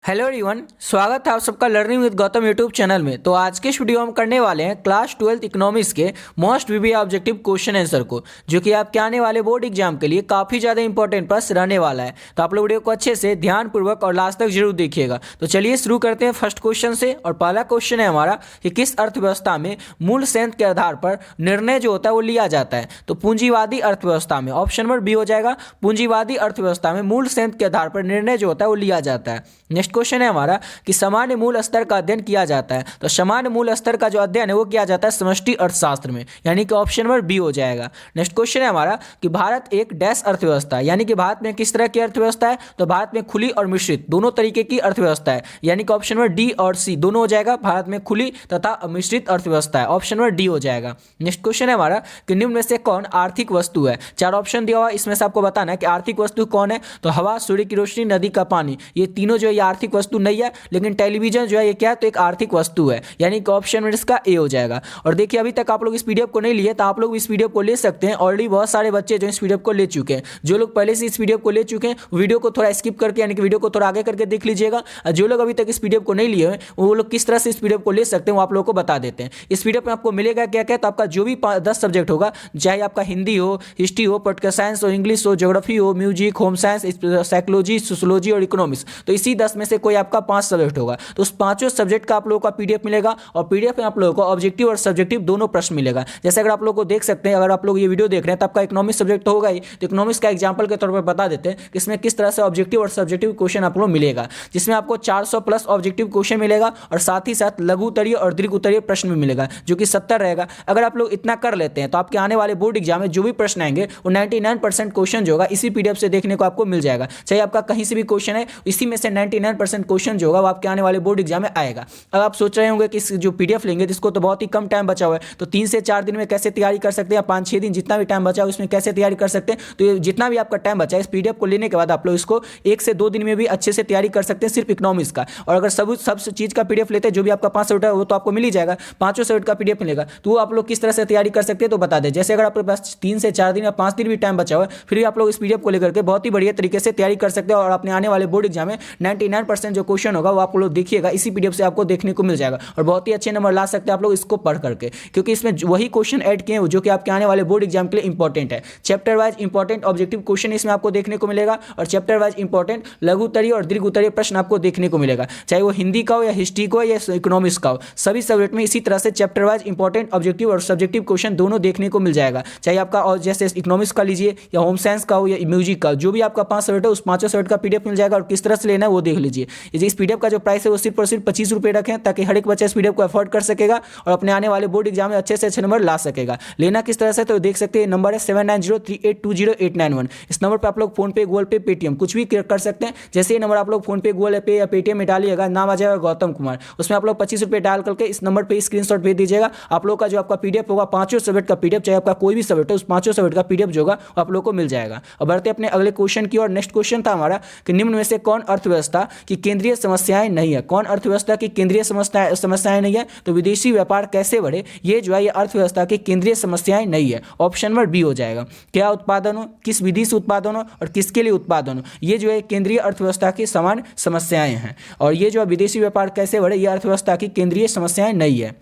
Hello everyone, स्वागत है आप सबका learning with Gautam YouTube channel में। तो आज के इस वीडियो हम करने वाले हैं क्लास 12th इकोनॉमिक्स के most VVI objective question answer को, जो कि आपके आने वाले बोर्ड एग्जाम के लिए काफ़ी ज़्यादा इंपॉर्टेंट प्रश्न रहने वाला है। तो आप लोग वीडियो को अच्छे से ध्यानपूर्वक और लास्ट तक जरूर देखिएगा। तो चलिए शुरू करते हैं फर्स्ट क्वेश्चन से। और पहला क्वेश्चन है हमारा कि किस अर्थव्यवस्था में मूल सेंध के आधार पर निर्णय जो होता है वो लिया जाता है। तो पूंजीवादी अर्थव्यवस्था में, ऑप्शन नंबर बी हो जाएगा। पूंजीवादी अर्थव्यवस्था में मूल सेंध के आधार पर निर्णय जो होता है वो लिया जाता है। नेक्स्ट क्वेश्चन है हमारा कि सामान्य मूल स्तर का अध्ययन किया जाता है। तो सामान्य मूल स्तर का जो अध्ययन है वो किया जाता है समष्टि अर्थशास्त्र में, यानी कि ऑप्शन नंबर बी हो जाएगा। नेक्स्ट क्वेश्चन है हमारा कि भारत एक डैश अर्थव्यवस्था है, यानी कि भारत में किस तरह की अर्थव्यवस्था है। तो भारत में खुली और मिश्रित दोनों तरीके की अर्थव्यवस्था है, यानी कि ऑप्शन नंबर डी और सी दोनों हो जाएगा। भारत में खुली तथा मिश्रित अर्थव्यवस्था है, ऑप्शन नंबर डी हो जाएगा। नेक्स्ट क्वेश्चन है हमारा कि निम्न में से कौन आर्थिक वस्तु है। चार ऑप्शन दिया हुआ, इसमें से आपको बताना है कि आर्थिक वस्तु कौन है। तो हवा, सूर्य की रोशनी, नदी का पानी, ये तीनों जो है ये आर्थिक वस्तु नहीं है। लेकिन टेलीविजन जो है ये क्या है, तो एक आर्थिक वस्तु है, यानी कि ऑप्शन में इसका ए हो जाएगा। और देखिए अभी तक आप लोग इस पीडीएफ को नहीं लिए तो आप लोग इस पीडीएफ को ले सकते हैं। ऑलरेडी बहुत सारे बच्चे जो इस पीडीएफ को ले चुके हैं। जो लोग पहले से इस पीडीएफ को ले चुके हैं वीडियो को थोड़ा स्किप करके, यानी कि वीडियो को थोड़ा आगे करके देख लीजिएगा। और जो लोग अभी तक इस पीडीएफ को नहीं लिए हैं वो लोग किस तरह से इस पीडीएफ को ले सकते हैं वो आप लोगों को बता देते हैं। इस पीडीएफ में आपको मिलेगा क्या क्या, तो आपका जो भी 10 सब्जेक्ट होगा, चाहे आपका हिंदी हो, हिस्ट्री हो, पॉलिटिकल साइंस हो, इंग्लिश हो, ज्योग्राफी हो, music, home science, psychology, sociology और इकोनॉमिक्स, तो इसी 10 में से कोई आपका 5 सब्जेक्ट होगा। तो उस पांचों सब्जेक्ट का आप लोगों का पीडीएफ मिलेगा। और पीडीएफ में आप लोगों को ऑब्जेक्टिव और सब्जेक्टिव दोनों प्रश्न मिलेगा। जैसे अगर आप लोगों को देख सकते हैं, अगर आप लोग ये वीडियो देख रहे हैं तो आपका इकोनॉमिक्स सब्जेक्ट होगा ही, तो इकोनॉमिक्स का एग्जांपल के तौर पर बता देते हैं कि इसमें किस तरह से ऑब्जेक्टिव और सब्जेक्टिव क्वेश्चन आप लोग मिलेगा, जिसमें आपको 400 प्लस ऑब्जेक्टिव क्वेश्चन मिलेगा और साथ ही साथ लघु उत्तरीय और दीर्घ उत्तरीय प्रश्न भी मिलेगा, जो कि 70 रहेगा। अगर आप लोग इतना कर लेते हैं तो आपके आने वाले बोर्ड एग्जाम में जो भी प्रश्न आएंगे वो 99% क्वेश्चन जो होगा इसी पीडीएफ से देखने को आपको मिल जाएगा। चाहे आपका कहीं से भी क्वेश्चन है, इसी में से 99% क्वेश्चन जो होगा वो आपके आने वाले बोर्ड एग्जाम में आएगा। अब आप सोच रहे होंगे कि इस जो पीडीएफ लेंगे जिसको तो बहुत ही कम टाइम बचा हुआ है, तो 3 से 4 दिन में कैसे तैयारी कर सकते हैं, या 5-6 दिन जितना भी टाइम बचा है उसमें कैसे तैयारी कर सकते हैं। तो ये जितना भी आपका टाइम बचा है इस पीडीएफ को लेने के बाद आप लोग इसको 1 से 2 दिन में भी अच्छे से तैयारी कर सकते हैं, सिर्फ इकोनॉमिक्स का। और अगर सब चीज़ का पीडीएफ लेते हैं, जो भी आपका 5 सब्जेक्ट है वो तो आपको मिल ही जाएगा, 5 सब्जेक्ट का पीडीएफ मिलेगा। तो वो आप लोग किस तरह से तैयारी कर सकते हैं तो बता दें। जैसे अगर आपके पास 3 से 4 दिन या 5 दिन भी टाइम बचा हुआ है, फिर भी आप लोग इस पीडीएफ को लेकर के बहुत ही बढ़िया तरीके से तैयारी कर सकते हैं। और अपने आने वाले बोर्ड एग्जाम में 99% जो क्वेश्चन होगा वो आप लोग देखिएगा, इसी पीडीएफ से आपको देखने को मिल जाएगा। और बहुत ही अच्छे नंबर ला सकते हैं आप लोग इसको पढ़ करके, क्योंकि इसमें वही क्वेश्चन ऐड किए हैं जो कि आपके आने वाले बोर्ड एग्जाम के लिए इंपॉर्टेंट है। Chapter wise important objective question इसमें आपको देखने को मिलेगा, और चैप्टर वाइज इंपॉर्टेंट लघु उत्तरीय और दीर्घ उत्तरीय प्रश्न आपको देखने को मिलेगा, चाहे वो हिंदी का हो या हिस्ट्री का हो या इकोनॉमिक्स का हो। सभी सब्जेक्ट में इसी तरह से चैप्टर वाइज इंपॉर्टेंट ऑब्जेक्टिव और सब्जेक्टिव क्वेश्चन दोनों देखने को मिल जाएगा, चाहे आपका और जैसे इकोनॉमिक्स का लीजिए या होम साइंस का हो या म्यूजिक का, जो भी आपका 5 सब्जेक्ट है उस 5 सब्जेक्ट का पीडीएफ मिल जाएगा। और किस तरह से लेना है वो देख लीजिए। इस पीडीएफ का जो प्राइस है वो सिर्फ और सिर्फ 25 रुपये रखें, ताकि हर एक बच्चा इस पीडीएफ को अफोर्ड कर सकेगा और अपने आने वाले बोर्ड एग्जाम में अच्छे से अच्छे नंबर ला सकेगा। लेना किस तरह से, तो देख सकते हैं नंबर है 7903820891। इस नंबर पर आप लोग फोन पे, गूगल पे, पेटीएम कुछ भी कर सकते हैं। जैसे ये नंबर आप लोग फोन पे, गूगल पे या पेटीएम में डालिएगा, नाम आ जाएगा गौतम कुमार, उसमें आप लोग 25 रुपये डाल करके इस नंबर पर स्क्रीनशॉट भेज दीजिएगा। आप लोग का जो आपका पीडीएफ होगा 5 सब्जेक्ट का पीडीएफ, चाहे आपका कोई भी सब्जेक्ट है, उस 5 सब्जेक्ट का पीडीएफ जो होगा आप लोग को मिल जाएगा। और बढ़ते अपने अगले क्वेश्चन की और। नेक्स्ट क्वेश्चन था हमारा कि निम्न में से कौन अर्थव्यवस्था की केंद्रीय समस्याएं नहीं है। कौन अर्थव्यवस्था की केंद्रीय समस्याएं नहीं है, तो विदेशी व्यापार कैसे बढ़े, ये जो है ये अर्थव्यवस्था की केंद्रीय समस्याएं नहीं है, ऑप्शन नंबर बी हो जाएगा। क्या उत्पादन हो, किस विधि से उत्पादन हो और किसके लिए उत्पादन हो, ये जो है केंद्रीय अर्थव्यवस्था की समान समस्याएं हैं। और ये जो है विदेशी व्यापार कैसे बढ़े, ये अर्थव्यवस्था की केंद्रीय समस्याएं नहीं है।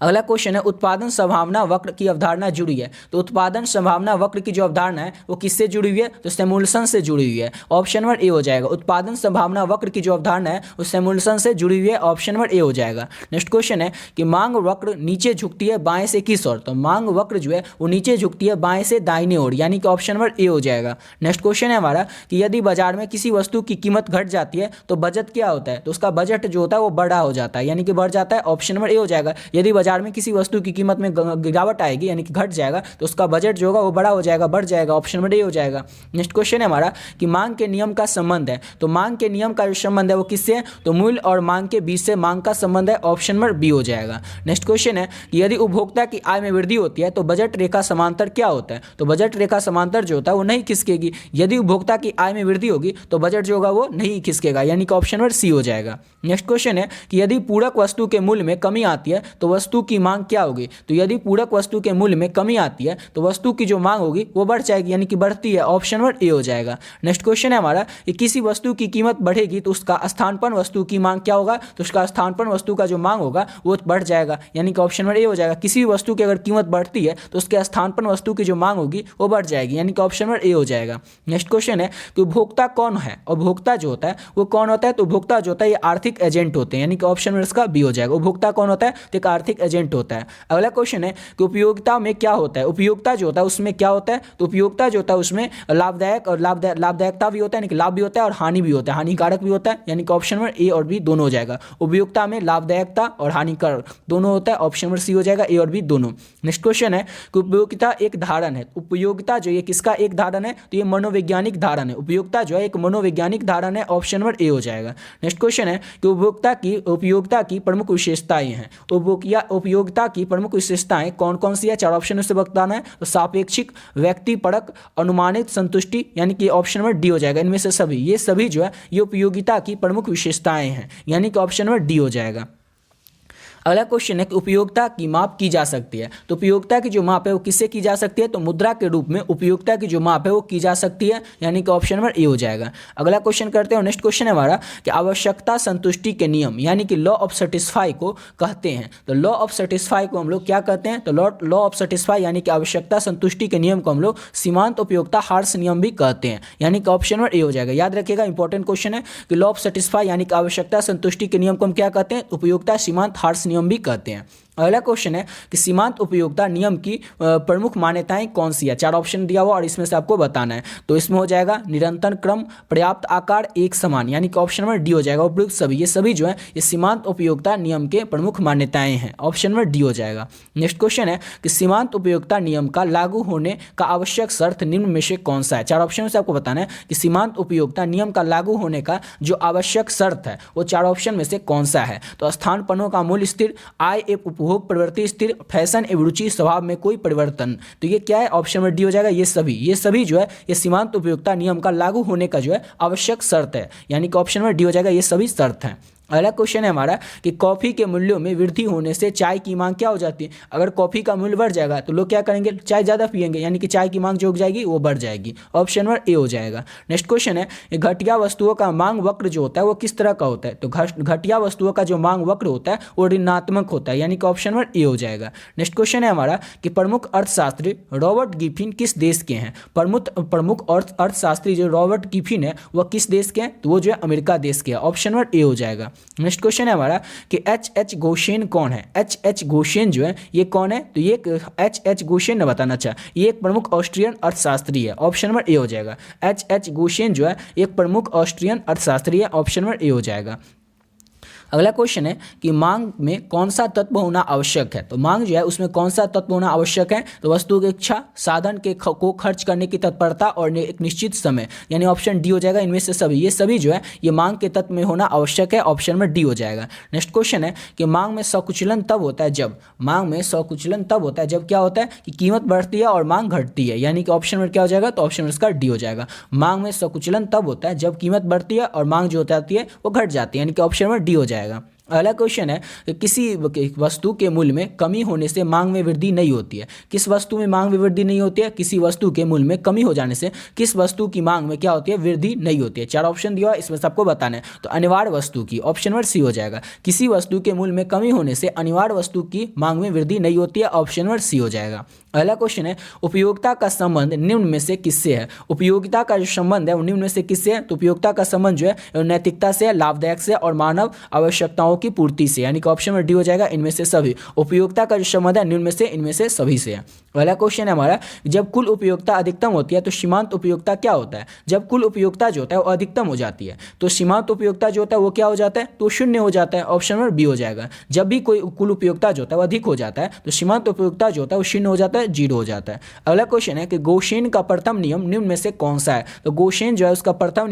अगला क्वेश्चन है उत्पादन संभावना वक्र की अवधारणा जुड़ी है। तो उत्पादन संभावना वक्र की जो अवधारणा है वो किससे जुड़ी हुई है, तो सैमुअल्सन से जुड़ी हुई है, ऑप्शन नंबर ए हो जाएगा। उत्पादन संभावना वक्र की जो अवधारणा है वो सैमुअल्सन से जुड़ी हुई है, ऑप्शन नंबर ए हो जाएगा। नेक्स्ट क्वेश्चन है कि मांग वक्र नीचे झुकती है बाएं से किस ओर। तो मांग वक्र जो है वो नीचे झुकती है बाएं से दाहिने ओर, यानी कि ऑप्शन नंबर ए हो जाएगा। नेक्स्ट क्वेश्चन है हमारा कि यदि बाजार में किसी वस्तु की कीमत घट जाती है तो बजट क्या होता है, तो उसका बजट जो होता है वो बड़ा हो जाता है, यानी कि बढ़ जाता है, ऑप्शन नंबर ए हो जाएगा। यदि बाजार में किसी वस्तु की कीमत में गिरावट आएगी, यानी कि घट जाएगा, तो उसका बजट जो होगा वो बड़ा हो जाएगा, बढ़ जाएगा, ऑप्शन नंबर ए हो जाएगा। नेक्स्ट क्वेश्चन है हमारा कि मांग के नियम का संबंध है। तो मांग के नियम का जो संबंध है वो किससे है, तो मूल्य और मांग के बीच से मांग का संबंध है, ऑप्शन नंबर बी हो जाएगा। नेक्स्ट क्वेश्चन है कि यदि उपभोक्ता की आय में वृद्धि होती है तो बजट रेखा समांतर क्या होता है। तो बजट रेखा समांतर जो होता है वो नहीं खिसकेगी। यदि उपभोक्ता की आय में वृद्धि होगी तो बजट जो होगा वो नहीं खिसकेगा, यानी कि ऑप्शन नंबर सी हो जाएगा। नेक्स्ट क्वेश्चन है कि यदि पूरक वस्तु के मूल्य में कमी आती है तो वस्तु वस्तु की मांग क्या होगी, तो यदि पूरक वस्तु के मूल्य में कमी आती है तो वस्तु की जो मांग होगी वो बढ़ जाएगी, यानी कि बढ़ती है। ऑप्शन नंबर ए हो जाएगा। नेक्स्ट क्वेश्चन है हमारा कि किसी वस्तु की कीमत बढ़ेगी तो उसका स्थानापन्न वस्तु की मांग क्या होगा, तो उसका स्थानापन्न वस्तु का जो मांग होगा वो बढ़ जाएगा, यानी कि ऑप्शन नंबर ए हो जाएगा। किसी भी वस्तु की अगर कीमत बढ़ती है तो उसके स्थानापन्न वस्तु की जो मांग होगी वो बढ़ जाएगी, यानी कि ऑप्शन नंबर ए हो जाएगा। नेक्स्ट क्वेश्चन है कि उपभोक्ता कौन है, और उपभोक्ता जो होता है वो कौन होता है, तो उपभोक्ता जो होता है ये आर्थिक एजेंट होते हैं, यानी कि ऑप्शन नंबर इसका बी हो जाएगा। उपभोक्ता कौन होता है, तो एक आर्थिक एजेंट होता है। अगला क्वेश्चन है कि उपयोगिता में क्या होता है, उपयोगिता जो होता है उसमें क्या होता है, तो उपयोगिता जो होता है उसमें लाभदायक और लाभदायकता भी होता है, यानी कि लाभ भी होता है और हानि भी होता है, हानिकारक भी होता है, यानी कि ऑप्शन नंबर ए और बी दोनों हो जाएगा। उपयोगिता में लाभदायकता और हानिकारक दोनों होता है, ऑप्शन नंबर सी हो जाएगा, ए और बी दोनों। नेक्स्ट क्वेश्चन है कि उपयोगिता एक धारण है, उपयोगिता जो ये किसका एक धारण है, तो ये मनोवैज्ञानिक धारण है। उपयोगिता जो है एक मनोवैज्ञानिक धारण है, ऑप्शन नंबर ए हो जाएगा। नेक्स्ट क्वेश्चन है कि उपयोगिता की प्रमुख विशेषताएं हैं, उपयोगिता की प्रमुख विशेषताएं कौन कौन सी है, चार ऑप्शन से बताना है। तो सापेक्षिक, व्यक्तिपरक, अनुमानित संतुष्टि, यानी कि ऑप्शन नंबर डी हो जाएगा। इनमें से सभी ये सभी जो है ये उपयोगिता की प्रमुख विशेषताएं हैं, यानी कि ऑप्शन नंबर डी हो जाएगा। अगला क्वेश्चन है कि उपयोगिता की माप की जा सकती है, तो उपयोगिता की जो माप है वो किससे की जा सकती है, तो मुद्रा के रूप में उपयोगिता की जो माप है वो की जा सकती है, यानी कि ऑप्शन नंबर ए हो जाएगा। अगला क्वेश्चन करते हैं। नेक्स्ट क्वेश्चन है हमारा कि आवश्यकता संतुष्टि के नियम, यानी कि लॉ ऑफ सेटिस्फाई को कहते हैं। तो लॉ ऑफ सेटिस्फाई को हम लोग क्या कहते हैं, तो लॉ ऑफ सेटिस्फाई यानी कि आवश्यकता संतुष्टि के नियम को हम लोग सीमांत उपयोगिता हार्स नियम भी कहते हैं, यानी कि ऑप्शन नंबर ए हो जाएगा। याद रखिएगा, इंपॉर्टेंट क्वेश्चन है कि लॉ ऑफ सेटिस्फाई यानी कि आवश्यकता संतुष्टि के नियम को हम क्या कहते हैं, उपयोगिता सीमांत हार्स नियम भी कहते हैं। अगला क्वेश्चन है कि सीमांत उपयोगिता नियम की प्रमुख मान्यताएं कौन सी है, चार ऑप्शन दिया हुआ और इसमें से आपको बताना है। तो इसमें हो जाएगा निरंतर क्रम, पर्याप्त आकार, एक समान, यानी कि ऑप्शन नंबर डी हो जाएगा। उपयुक्त सभी, ये सभी जो है ये सीमांत उपयोगिता नियम के प्रमुख मान्यताएं हैं, ऑप्शन नंबर डी हो जाएगा। नेक्स्ट क्वेश्चन है कि सीमांत उपयोगिता नियम का लागू होने का आवश्यक शर्त निम्न में से कौन सा है, चार ऑप्शन से आपको बताना है कि सीमांत उपयोगिता नियम का लागू होने का जो आवश्यक शर्त है वो चार ऑप्शन में से कौन सा है। तो स्थानापन्नों का मूल्य स्थिर, आय एवं उपभोग प्रवृत्ति स्थिर, फैशन एवं रुचि स्वभाव में कोई परिवर्तन, तो ये क्या है, ऑप्शन नंबर डी हो जाएगा। ये सभी जो है ये सीमांत उपयोगिता नियम का लागू होने का जो है आवश्यक शर्त है, यानी कि ऑप्शन नंबर डी हो जाएगा, ये सभी शर्त हैं। अगला क्वेश्चन है हमारा कि कॉफ़ी के मूल्यों में वृद्धि होने से चाय की मांग क्या हो जाती है। अगर कॉफ़ी का मूल्य बढ़ जाएगा तो लोग क्या करेंगे, चाय ज़्यादा पिएंगे, यानी कि चाय की मांग जो हो जाएगी वो बढ़ जाएगी, ऑप्शन नंबर ए हो जाएगा। नेक्स्ट क्वेश्चन है घटिया वस्तुओं का मांग वक्र जो होता है वो किस तरह का होता है, तो घटिया वस्तुओं का जो मांग वक्र होता है वो ऋणात्मक होता है, यानी कि ऑप्शन नंबर ए हो जाएगा। नेक्स्ट क्वेश्चन है हमारा कि प्रमुख अर्थशास्त्री रॉबर्ट गिफिन किस देश के हैं। प्रमुख अर्थशास्त्री जो रॉबर्ट गिफिन है वह किस देश के हैं, तो वो जो है अमेरिका देश के है, ऑप्शन नंबर ए हो जाएगा। नेक्स्ट क्वेश्चन है हमारा कि एच गोशेन कौन है। एच गोशेन जो है ये कौन है, तो ये एच गोशेन ने बताना चाहा, ये एक प्रमुख ऑस्ट्रियन अर्थशास्त्री है, ऑप्शन नंबर ए हो जाएगा। एच गोशेन जो है एक प्रमुख ऑस्ट्रियन अर्थशास्त्री है, ऑप्शन नंबर ए हो जाएगा। अगला क्वेश्चन है कि मांग में कौन सा तत्व होना आवश्यक है, तो मांग जो है उसमें कौन सा तत्व होना आवश्यक है, तो वस्तु की इच्छा, साधन को खर्च करने की तत्परता और एक निश्चित समय, यानी ऑप्शन डी हो जाएगा। इनमें से सभी ये सभी जो है ये मांग के तत्व में होना आवश्यक है, ऑप्शन में डी हो जाएगा। नेक्स्ट क्वेश्चन है कि मांग में सकुचलन तब होता है जब, मांग में सकुचलन तब होता है जब क्या होता है कि कीमत बढ़ती है और मांग घटती है, यानी कि ऑप्शन में क्या हो जाएगा, तो ऑप्शन इसका डी हो जाएगा। मांग में सकुचलन तब होता है जब कीमत बढ़ती है और मांग जो होती है वो घट जाती है, यानी कि ऑप्शन में डी हो जाएगा। अगला क्वेश्चन है कि किसी वस्तु के मूल्य में कमी होने से मांग में वृद्धि नहीं होती है। किस वस्तु में मांग में वृद्धि नहीं होती है, किसी वस्तु के मूल्य में कमी हो जाने से किस वस्तु की मांग में क्या होती है, वृद्धि नहीं होती है। चार ऑप्शन दिया है, इसमें सबको बताना है। तो अनिवार्य वस्तु की, ऑप्शन नंबर सी हो जाएगा। किसी वस्तु के मूल्य में कमी होने से अनिवार्य वस्तु की मांग में वृद्धि नहीं होती है, ऑप्शन नंबर सी हो जाएगा। अगला क्वेश्चन है उपयोगिता का संबंध निम्न में से किससे है। उपयोगिता का जो संबंध है वो निम्न में से किससे है, तो उपयोगिता का संबंध जो है नैतिकता से, लाभदायक से और मानव आवश्यकताओं की पूर्ति से, यानी कि ऑप्शन में डी हो जाएगा। इनमें से सभी उपयोगिता का जो संबंध है निम्न में से इनमें से सभी से है। अगला क्वेश्चन है हमारा जब कुल उपयोगिता अधिकतम होती है तो सीमांत उपयोगिता क्या होता है। जब कुल उपयोगिता जो होता है वो अधिकतम हो जाती है तो सीमांत उपयोगिता जो होता है वो क्या हो जाता है, तो शून्य हो जाता है, ऑप्शन नंबर बी हो जाएगा। जब भी कोई कुल उपयोगिता जो होता है वो अधिक हो जाता है तो सीमांत उपयोगिता जो होता है वो शून्य हो जाता है, है, 0 हो जाता है। अगला क्वेश्चन है कि गॉसियन का प्रथम नियम निम्न में से कौन सा है। तो गॉसियन जो है उसका प्रथम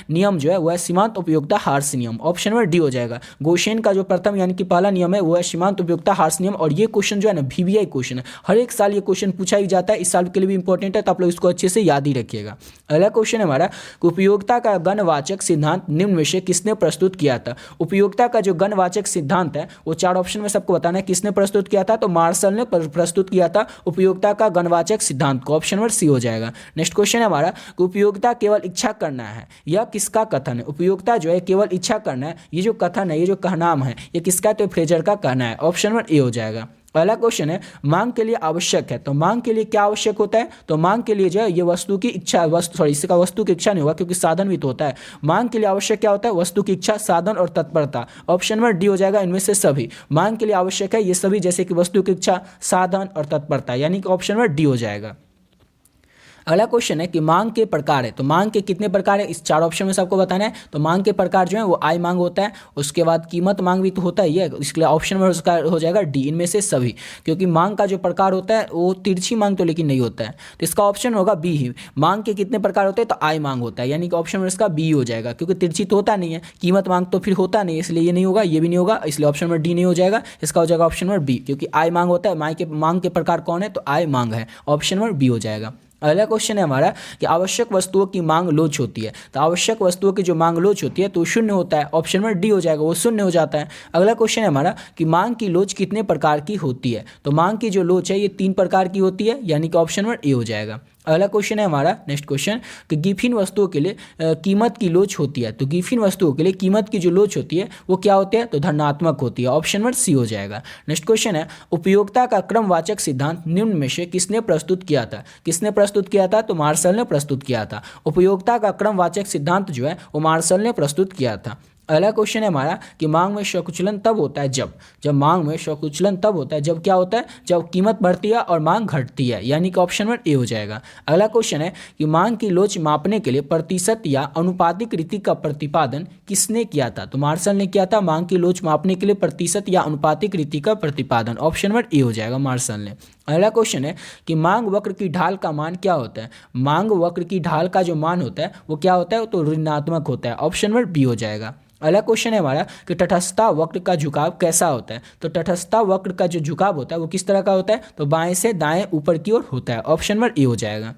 नियम जो है वह सीमांत उपयोगिता हार्स नियम, ऑप्शन नंबर डी हो जाएगा। गॉसियन का जो प्रथम यानी कि पहला नियम है वो है सीमांत उपयोगिता हार्स नियम। और ये क्वेश्चन जो है ना VBI क्वेश्चन है, हर एक साल ये क्वेश्चन पूछा ही जाता है, इस साल के लिए भी इंपॉर्टेंट है, तो आप लोग इसको अच्छे से याद ही रखिएगा। अगला क्वेश्चन है हमारा कि उपयोगिता का गणवाचक सिद्धांत निम्न में से किसने प्रस्तुत किया था। उपयोगिता का जो गणवाचक सिद्धांत है वो 4 ऑप्शन में सबको बताना है किसने प्रस्तुत किया था। तो मार्शल ने प्रस्तुत किया था उपयोगिता का गणवाचक सिद्धांत को, ऑप्शन नंबर सी हो जाएगा। नेक्स्ट क्वेश्चन है हमारा कि उपयोगिता केवल इच्छा करना है, यह किसका कथन है। उपयोगिता जो है केवल इच्छा करना है, ये जो कथन है, ये जो कहनाम है, ये किसका है, तो फ्रेजर का कहना है, ऑप्शन नंबर ए हो जाएगा। पहला क्वेश्चन है मांग के लिए आवश्यक है, तो मांग के लिए क्या आवश्यक होता है। तो मांग के लिए जो है ये वस्तु की इच्छा, इसका वस्तु की इच्छा नहीं होगा क्योंकि साधन भी तो होता है। मांग के लिए आवश्यक क्या होता है, वस्तु की इच्छा, साधन और तत्परता, ऑप्शन नंबर डी हो जाएगा। इनमें से सभी मांग के लिए आवश्यक है, ये सभी जैसे कि वस्तु की इच्छा, साधन और तत्परता, यानी कि ऑप्शन नंबर डी हो जाएगा। अगला क्वेश्चन है कि मांग के प्रकार है, तो मांग के कितने प्रकार है, इस 4 ऑप्शन में सबको बताना है। तो मांग के प्रकार जो है वो आय मांग होता है, उसके बाद कीमत मांग भी तो होता ही है, इसके लिए ऑप्शन में उसका हो जाएगा डी, इनमें से सभी। क्योंकि मांग का जो प्रकार होता है वो तिरछी मांग तो लेकिन नहीं होता है, तो इसका ऑप्शन होगा बी ही। मांग के कितने प्रकार होते हैं, तो आय मांग होता है, यानी कि ऑप्शन में इसका बी हो जाएगा, क्योंकि तिरछी तो होता नहीं है, कीमत मांग तो फिर होता नहीं है, इसलिए ये नहीं होगा, ये भी नहीं होगा, इसलिए ऑप्शन नंबर डी नहीं हो जाएगा। इसका हो जाएगा ऑप्शन नंबर बी, क्योंकि आय मांग होता है। मांग के प्रकार कौन है, तो आय मांग है, ऑप्शन नंबर बी हो जाएगा। अगला क्वेश्चन है हमारा कि आवश्यक वस्तुओं की मांग लोच होती है, तो आवश्यक वस्तुओं की जो मांग लोच होती है तो शून्य होता है, ऑप्शन नंबर डी हो जाएगा, वो शून्य हो जाता है। अगला क्वेश्चन है हमारा कि मांग की लोच कितने प्रकार की होती है, तो मांग की जो लोच है ये 3 प्रकार की होती है, यानी कि ऑप्शन नंबर ए हो जाएगा। अगला क्वेश्चन है हमारा नेक्स्ट क्वेश्चन कि गिफिन वस्तुओं के लिए कीमत की लोच होती है, तो गिफिन वस्तुओं के लिए कीमत की जो लोच होती है वो क्या होती है, तो धनात्मक होती है, ऑप्शन नंबर सी हो जाएगा। नेक्स्ट क्वेश्चन है उपयोगिता का क्रमवाचक सिद्धांत निम्न में से किसने प्रस्तुत किया था। किसने प्रस्तुत किया था, तो मार्शल ने प्रस्तुत किया था। उपयोगिता का क्रमवाचक सिद्धांत जो है वो मार्शल ने प्रस्तुत किया था। अगला क्वेश्चन है हमारा कि मांग में स्वकुचलन तब होता है जब मांग में स्वकुचलन तब होता है जब क्या होता है, जब कीमत बढ़ती है और मांग घटती है, यानी कि ऑप्शन नंबर ए हो जाएगा। अगला क्वेश्चन है कि मांग की लोच मापने के लिए प्रतिशत या अनुपातिक रीति का प्रतिपादन किसने किया था, तो मार्शल ने किया था मांग की लोच मापने के लिए प्रतिशत या अनुपातिक रीति का प्रतिपादन, ऑप्शन नंबर ए हो जाएगा, मार्शल ने। अगला क्वेश्चन है कि मांग वक्र की ढाल का मान क्या होता है। मांग वक्र की ढाल का जो मान होता है वो क्या होता है, तो ऋणात्मक होता है, ऑप्शन नंबर बी हो जाएगा। अगला क्वेश्चन है हमारा कि तटस्थता वक्र का झुकाव कैसा होता है, तो तटस्थता वक्र का जो झुकाव होता है वो किस तरह का होता है, तो बाएं से दाएं ऊपर की ओर होता है, ऑप्शन नंबर ए हो जाएगा।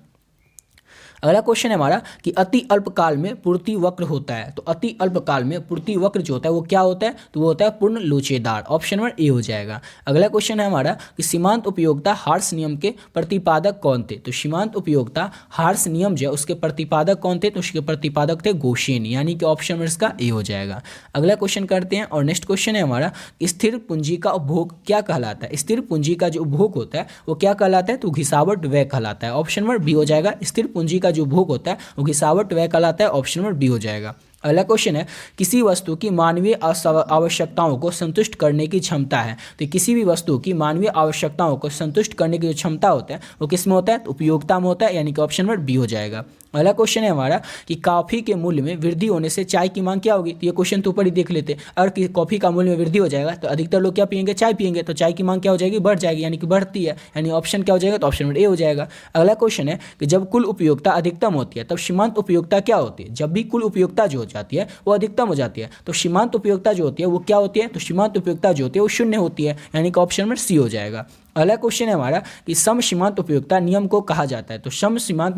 अगला क्वेश्चन है हमारा कि अति अल्पकाल में पूर्ति वक्र होता है, तो अति अल्पकाल में पूर्ति वक्र जो होता है वो क्या होता है, तो वो होता है पूर्ण लोचेदार, ऑप्शन नंबर ए हो जाएगा। अगला क्वेश्चन है हमारा कि सीमांत उपयोगिता हार्स नियम के प्रतिपादक कौन थे, तो सीमांत उपयोगिता हार्स नियम जो है उसके प्रतिपादक कौन थे, तो उसके प्रतिपादक थे गॉसियन, यानी कि ऑप्शन नंबर इसका ए हो जाएगा। अगला क्वेश्चन करते हैं और नेक्स्ट क्वेश्चन है हमारा स्थिर पूंजी का उपभोग क्या कहलाता है। स्थिर पूंजी का जो उपभोग होता है वो क्या कहलाता है, तो घिसावट व्यय कहलाता है, ऑप्शन नंबर बी हो जाएगा। स्थिर पूंजी का जो भोग होता है वो घिसावट व्यय कहलाता है, ऑप्शन नंबर बी हो जाएगा। अगला क्वेश्चन है किसी वस्तु की मानवीय आवश्यकताओं को संतुष्ट करने की क्षमता है, तो किसी भी वस्तु की मानवीय आवश्यकताओं को संतुष्ट करने की जो क्षमता होता है वो किस में होता है, तो उपयोगिता में होता है, यानी कि ऑप्शन नंबर बी हो जाएगा। अगला क्वेश्चन है हमारा कि कॉफी के मूल्य में वृद्धि होने से चाय की मांग क्या होगी, तो ये क्वेश्चन तो ऊपर ही देख लेते। अगर कॉफी का मूल्य में वृद्धि हो जाएगा तो अधिकतर लोग क्या पियेंगे, चाय पियेंगे, तो चाय की मांग क्या हो जाएगी, बढ़ जाएगी, यानी कि बढ़ती है, यानी ऑप्शन क्या हो जाएगा, तो ऑप्शन नंबर ए हो जाएगा। अगला क्वेश्चन है कि जब कुल उपयोगिता अधिकतम होती है तब सीमांत उपयोगिता क्या होती है। जब भी कुल उपयोगिता जो हो जाती है वो अधिकतम हो जाती है तो सीमांत उपयोगिता जो होती है वो क्या होती है, तो सीमांत उपयोगिता जो होती है वो शून्य होती है, यानी कि ऑप्शन नंबर सी हो जाएगा। अगला क्वेश्चन है हमारा कि सम सीमांत उपयोगिता नियम को कहा जाता है, तो सम सीमांत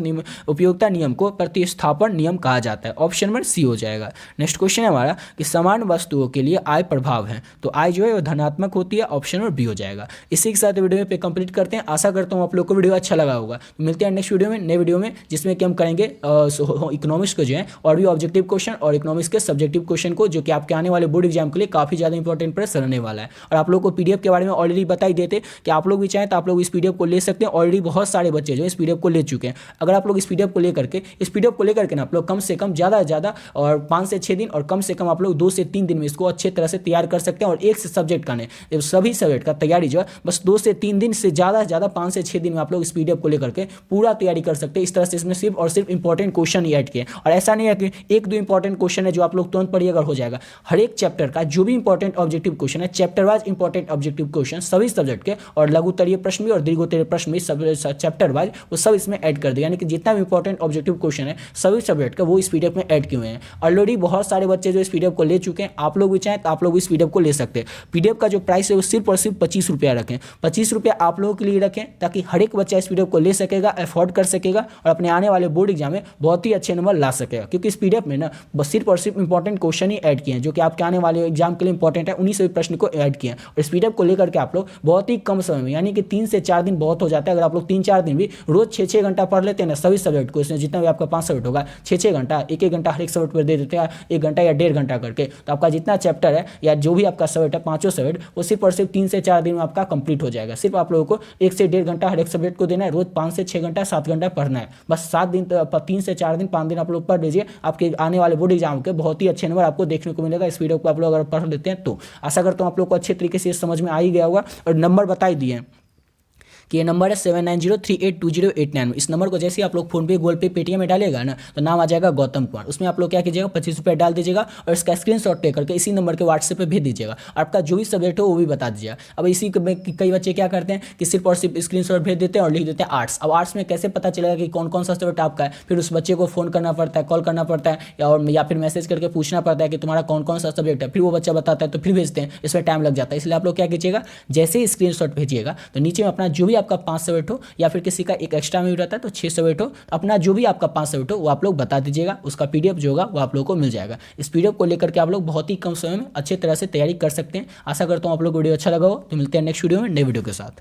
उपयोगिता नियम को प्रतिस्थापन नियम कहा जाता है, ऑप्शन नंबर सी हो जाएगा। नेक्स्ट क्वेश्चन है हमारा कि समान वस्तुओं के लिए आय प्रभाव है, तो आय जो है वो धनात्मक होती है, ऑप्शन नंबर बी हो जाएगा। इसी के साथ वीडियो पे कंप्लीट करते हैं। आशा करता हूँ आप लोग को वीडियो अच्छा लगा होगा। तो मिलते हैं नेक्स्ट वीडियो में, नए वीडियो में, जिसमें कि हम करेंगे इकोनॉमिक्स को जो है और भी ऑब्जेक्टिव क्वेश्चन और इकोनॉमिक्स के सब्जेक्टिव क्वेश्चन को, जो कि आपके आने वाले बोर्ड एग्जाम के लिए काफी ज्यादा इंपॉर्टेंट प्रश्न रहने वाला है। और आप लोग को पीडीएफ के बारे में ऑलरेडी बता ही देते कि आप लोग भी चाहें तो आप लोग इस पीडीएफ को ले सकते हैं। ऑलरेडी बहुत सारे बच्चे जो इस पीडीएफ को ले चुके हैं। अगर आप लोग इस पीडीएफ को लेकर के ना आप लोग कम से कम ज़्यादा से ज़्यादा और 5 से 6 दिन और कम से कम आप लोग 2 से 3 दिन में इसको अच्छे तरह से तैयार कर सकते हैं। और एक से सब्जेक्ट का नहीं, सभी सब्जेक्ट का तैयारी जो है बस 2 से 3 दिन से ज़्यादा 5 से 6 दिन में आप लोग इस पीडीएफ को लेकर के पूरा तैयारी कर सकते हैं। इस तरह से इसमें सिर्फ और सिर्फ इंपॉर्टेंट क्वेश्चन ही ऐड किए। और ऐसा नहीं है कि 1-2 इंपॉर्टेंट क्वेश्चन है जो आप लोग तुरंत पढ़िएगा हो जाएगा। हर एक चैप्टर का जो भी इंपॉर्टेंट ऑब्जेक्टिव क्वेश्चन है, chapter wise important objective question सभी सब्जेक्ट के और लघु उत्तरीय प्रश्न भी और दीर्घ उत्तरीय प्रश्न भी सब चैप्टर वाइज वो सब इसमें ऐड कर दिया, यानी कि जितना भी इंपॉर्टेंट ऑब्जेक्टिव क्वेश्चन है सभी सब्जेक्ट का वो इस पीडीएफ में ऐड किए हुए हैं। ऑलरेडी बहुत सारे बच्चे जो इस पीडीएफ को ले चुके हैं, आप लोग भी चाहें तो आप लोग इस पीडीएफ को ले सकते हैं। पीडीएफ का जो प्राइस है वो सिर्फ और सिर्फ 25 रुपया रखें, 25 रुपया आप लोगों के लिए रखें ताकि हर एक बच्चा इस पीडीएफ को ले सकेगा, अफोर्ड कर सकेगा और अपने आने वाले बोर्ड एग्जाम में बहुत ही अच्छे नंबर ला सकेगा। क्योंकि इस पीडीएफ में ना बस सिर्फ और सिर्फ इंपॉर्टेंट क्वेश्चन ही ऐड किए हैं जो कि आपके आने वाले एग्जाम के लिए इंपॉर्टेंट है, उन्हीं सभी प्रश्न को ऐड किए हैं। और इस पीडीएफ को लेकर के आप लोग बहुत ही कम समय में, यानी कि 3 से 4 दिन बहुत हो जाता है, अगर आप लोग 3-4 दिन भी रोज 6-6 घंटा पढ़ लेते हैं ना सभी सब्जेक्ट को, इसमें जितना भी आपका 5 सब्जेक्ट होगा 6-6 घंटा, 1-1 घंटा हर एक सब्जेक्ट पर दे देते हैं, 1 घंटा या 1.5 घंटा करके, तो आपका जितना चैप्टर है या जो भी आपका सब्जेक्ट है, पांचों सब्जेक्ट, वो सिर्फ और सिर्फ 3 से 4 दिन में आपका कंप्लीट हो जाएगा। सिर्फ आप लोगों को 1 से 1.5 घंटा हर एक सब्जेक्ट को देना है, रोज 5 से 6 घंटा 7 घंटा पढ़ना है, बस 7 दिन, 3 से 4 दिन 5 दिन आप लोग पढ़ लीजिए, आपके आने वाले बोर्ड एग्जाम के बहुत ही अच्छे नंबर आपको देखने को मिलेगा। इस वीडियो को आप लोग अगर पढ़ लेते हैं तो आशा करता हूँ आप लोग को अच्छे तरीके से समझ में आ ही गया होगा। और नंबर बता ही दिए कि ये नंबर है 7903820899। इस नंबर को जैसे आप लोग फोन पे, गूगल पे, पेटीएम में डालेगा ना तो नाम आ जाएगा गौतम कुमार। उसमें आप लोग क्या कीजिएगा 25 रुपये डाल दीजिएगा और इसका स्क्रीनशॉट ले करके इसी नंबर के व्हाट्सएप पे भेज दीजिएगा। आपका जो भी सब्जेक्ट हो वो भी बता दीजिएगा। अब इसी में कई बच्चे क्या करते हैं कि सिर्फ और सिर्फ स्क्रीनशॉट भेज देते हैं और लिख देते हैं आर्ट्स। अब आर्ट्स में कैसे पता चलेगा कि कौन कौन सा सब्जेक्ट आपका है, फिर उस बच्चे को फोन करना पड़ता है, कॉल करना पड़ता है या फिर मैसेज करके पूछना पड़ता है कि तुम्हारा कौन कौन सा सब्जेक्ट है, फिर वो बच्चा बताता है तो फिर भेजते हैं, इसमें टाइम लग जाता है। इसलिए आप लोग क्या कीजिएगा जैसे ही स्क्रीनशॉट भेजिएगा तो नीचे में अपना जो भी आपका 5 सब्जेक्ट हो या फिर किसी का एक एक्स्ट्रा में भी रहता है तो 6 सब्जेक्ट हो, अपना जो भी आपका 5 सब्जेक्ट हो वो आप लोग बता दीजिएगा। उसका पीडीएफ जो होगा वो आप लोग को मिल जाएगा। इस पीडीएफ को लेकर के आप लोग बहुत ही कम समय में अच्छे तरह से तैयारी कर सकते हैं। आशा करता हूँ आप लोग को वीडियो अच्छा लगा हो। तो मिलते हैं नेक्स्ट वीडियो में नए वीडियो के साथ।